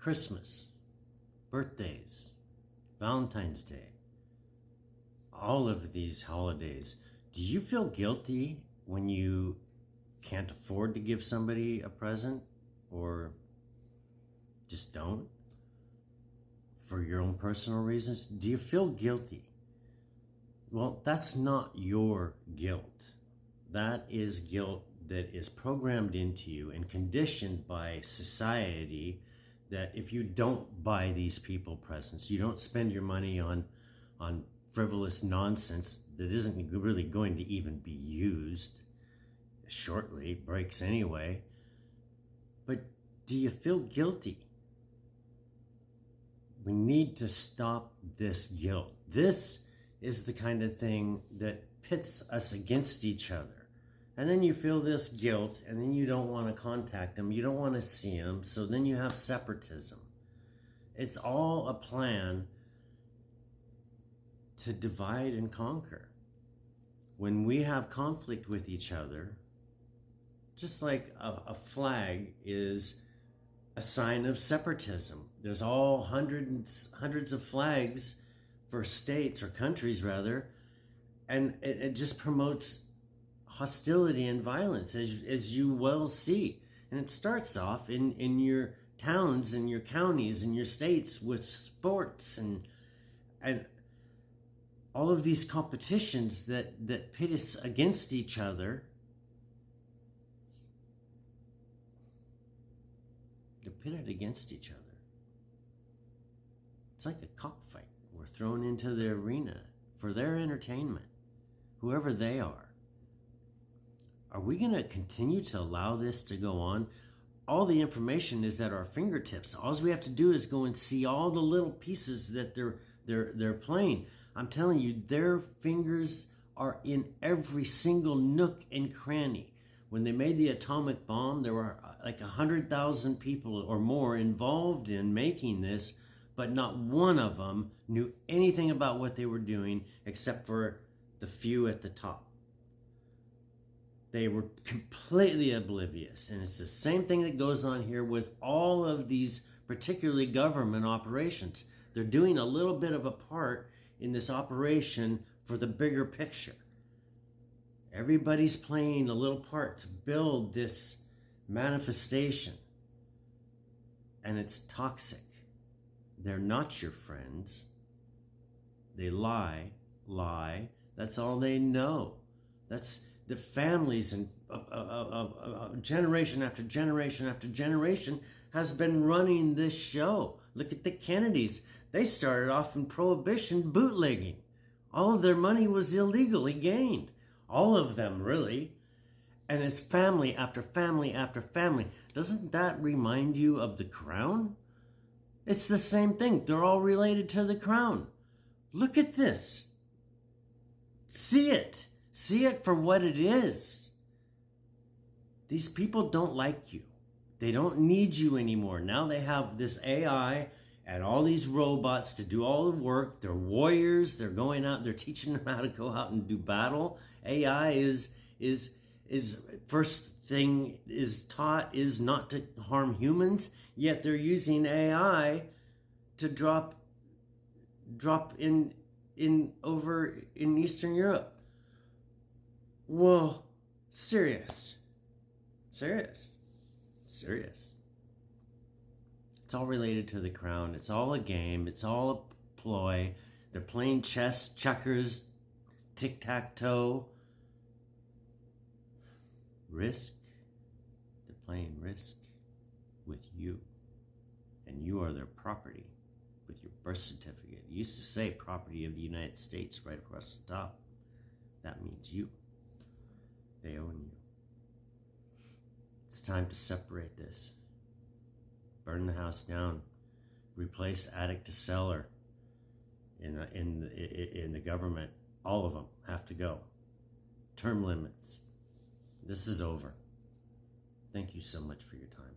Christmas, birthdays, Valentine's Day, all of these holidays, do you feel guilty when you can't afford to give somebody a present or just don't for your own personal reasons? Do you feel guilty? Well, that's not your guilt. That is guilt that is programmed into you and conditioned by society, that if you don't buy these people presents, you don't spend your money on frivolous nonsense that isn't really going to even be used shortly, breaks anyway. But do you feel guilty? We need to stop this guilt. This is the kind of thing that pits us against each other. And then you feel this guilt, and then you don't want to contact them. You don't want to see them. So then you have separatism. It's all a plan to divide and conquer. When we have conflict with each other, just like a flag is a sign of separatism. There's all hundreds of flags for states or countries rather, and it just promotes hostility and violence, as you well see. And it starts off in your towns and your counties and your states with sports and all of these competitions that pit us against each other. They're pitted against each other. It's like a cockfight. We're thrown into the arena for their entertainment, whoever they are. Are we going to continue to allow this to go on? All the information is at our fingertips. All we have to do is go and see all the little pieces that they're playing. I'm telling you, their fingers are in every single nook and cranny. When they made the atomic bomb, there were like 100,000 people or more involved in making this, but not one of them knew anything about what they were doing except for the few at the top. They were completely oblivious. And it's the same thing that goes on here with all of these, particularly government operations. They're doing a little bit of a part in this operation for the bigger picture. Everybody's playing a little part to build this manifestation. And it's toxic. They're not your friends. They lie. That's all they know. That's the families and generation after generation after generation has been running this show. Look at the Kennedys. They started off in Prohibition bootlegging. All of their money was illegally gained. All of them, really. And it's family after family after family. Doesn't that remind you of the Crown? It's the same thing. They're all related to the Crown. Look at this. See it. See it for what it is. These people don't like you. They don't need you anymore. Now they have this AI and all these robots to do all the work. They're warriors. They're going out. They're teaching them how to go out and do battle. AI is first thing is taught is not to harm humans. Yet they're using AI to drop in over in Eastern Europe. Whoa, serious. It's all related to the Crown. It's all a game. It's all a ploy. They're playing chess, checkers, tic-tac-toe. Risk. They're playing Risk with you. And you are their property with your birth certificate. It used to say property of the United States right across the top. That means you. They own you. It's time to separate this. Burn the house down. Replace attic to cellar in the government. All of them have to go. Term limits. This is over. Thank you so much for your time.